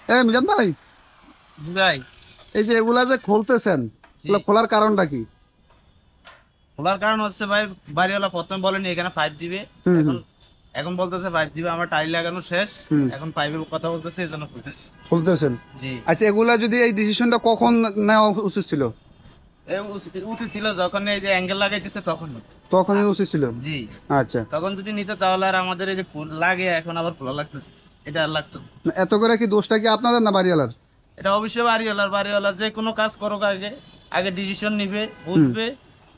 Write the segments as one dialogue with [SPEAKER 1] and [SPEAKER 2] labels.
[SPEAKER 1] মিজান ভাই,
[SPEAKER 2] ভাই।
[SPEAKER 1] এই যে এগুলা যে খুলতেছেন,
[SPEAKER 2] জি।
[SPEAKER 1] এগুলা খোলার কারণটা কি?
[SPEAKER 2] খোলার কারণ হচ্ছে ভাই, বাড়িওয়ালা প্রথমে বলেনি এখানে পাইপ দিবে।
[SPEAKER 1] হুম
[SPEAKER 2] এখন
[SPEAKER 1] হুম
[SPEAKER 2] এখন বলতেছে পাইপ দিবে, আমার টাইল লাগানো শেষ।
[SPEAKER 1] হুম
[SPEAKER 2] এখন পাইপের কথা বলতেছে, এই জন্য খুলতেছি।
[SPEAKER 1] খুলতেছেন।
[SPEAKER 2] জি।
[SPEAKER 1] আচ্ছা, এগুলা যদি এই ডিসিশনটা কখন নেওয়া উচিত ছিল?
[SPEAKER 2] উচিত ছিল যখন এই যে অ্যাঙ্গেল লাগাইতেছে তখন।
[SPEAKER 1] তখনই উচিত ছিল।
[SPEAKER 2] জি।
[SPEAKER 1] আচ্ছা,
[SPEAKER 2] তখন যদি নিত তাহলে আর আমাদের এই যে লাগে এখন আবার খোলা লাগতেছে, এটা আর লাগতো না।
[SPEAKER 1] এত করে কি দোষটা কি আপনাদের না বাড়িওয়ালার?
[SPEAKER 2] এটা অবশ্যই বাড়িওয়ালা যে কোনো কাজ করুক, আগে আগে ডিসিশন নিবে,
[SPEAKER 1] হুম।
[SPEAKER 2] বুঝবে,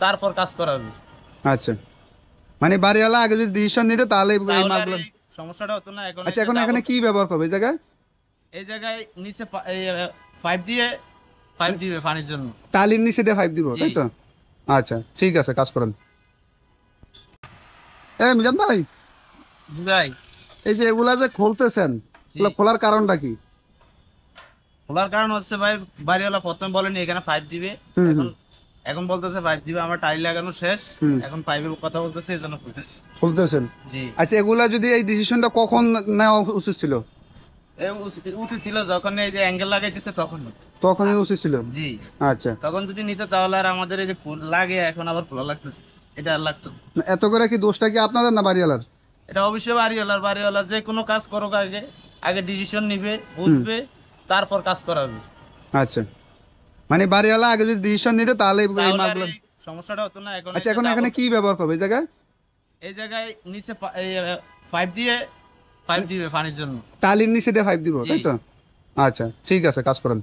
[SPEAKER 2] তারপর কাজ করাবে।
[SPEAKER 1] আচ্ছা, মানে বাড়িওয়ালা আগে যদি ডিসিশন নিতে তাহলে এই
[SPEAKER 2] তাহলে আর
[SPEAKER 1] মালগুলো।
[SPEAKER 2] এই সমস্যাটা হতো না। এখন এই
[SPEAKER 1] আচ্ছা,
[SPEAKER 2] যে
[SPEAKER 1] এখন
[SPEAKER 2] ডাবল
[SPEAKER 1] এখানে কি ব্যবহার করবে এই জায়গায়?
[SPEAKER 2] এই জায়গায় নিচে পাইপ দিয়ে পাইপ
[SPEAKER 1] মানে
[SPEAKER 2] দিবে পানির জন্য।
[SPEAKER 1] টালির নিচে দিয়ে পাইপ দিব,
[SPEAKER 2] জি।
[SPEAKER 1] তাই তো? আচ্ছা, ঠিক আছে, কাজ করেন। মিজান ভাই,
[SPEAKER 2] ভাই।
[SPEAKER 1] এই যে এগুলা যে খুলতেছেন,
[SPEAKER 2] জি।
[SPEAKER 1] এগুলা খোলার কারণটা কি?
[SPEAKER 2] খোলার কারণ হচ্ছে ভাই, বাড়িওয়ালা প্রথমে বলেনি এখানে পাইপ দিবে।
[SPEAKER 1] হুম
[SPEAKER 2] এখন
[SPEAKER 1] হুম
[SPEAKER 2] এখন বলতেছে পাইপ দিবে, আমার টাইল লাগানো শেষ।
[SPEAKER 1] হুম
[SPEAKER 2] এখন পাইপের কথা বলতেছে, এই জন্য খুলতেছি।
[SPEAKER 1] খুলতেছেন।
[SPEAKER 2] জি।
[SPEAKER 1] আচ্ছা, এগুলা যদি এই ডিসিশনটা কখন নেওয়া উচিত ছিল?
[SPEAKER 2] উচিত ছিল যখন এই যে অ্যাঙ্গেল লাগাইতেছে তখন।
[SPEAKER 1] তখনই উচিত ছিল।
[SPEAKER 2] জি।
[SPEAKER 1] আচ্ছা,
[SPEAKER 2] তখন যদি নিত তাহলে আর আমাদের এই যে লাগে এখন আবার খোলা লাগতেছে, এটা আর লাগতো না।
[SPEAKER 1] এত করে কি দোষটা কি আপনাদের না বাড়িওয়ালার?
[SPEAKER 2] এটা অবশ্যই বাড়িওয়ালা যে কোনো কাজ করুক, আগে আগে ডিসিশন নিবে,
[SPEAKER 1] হুম।
[SPEAKER 2] বুঝবে, তারপর কাজ করাবে।
[SPEAKER 1] আচ্ছা, মানে বাড়িওয়ালা আগে যদি ডিসিশন নিতে তাহলে এই
[SPEAKER 2] তাহলে আর
[SPEAKER 1] মালগুলো।
[SPEAKER 2] এই সমস্যাটা হতো না। এখন এই
[SPEAKER 1] আচ্ছা,
[SPEAKER 2] যে
[SPEAKER 1] এখন
[SPEAKER 2] ডাবল
[SPEAKER 1] এখানে কি ব্যবহার করবে এই জায়গায়?
[SPEAKER 2] এই জায়গায় নিচে পাইপ দিয়ে পাইপ
[SPEAKER 1] মানে
[SPEAKER 2] দিবে পানির জন্য।
[SPEAKER 1] টালির নিচে দিয়ে পাইপ দিব,
[SPEAKER 2] জি।
[SPEAKER 1] তাই তো? আচ্ছা, ঠিক আছে, কাজ করেন।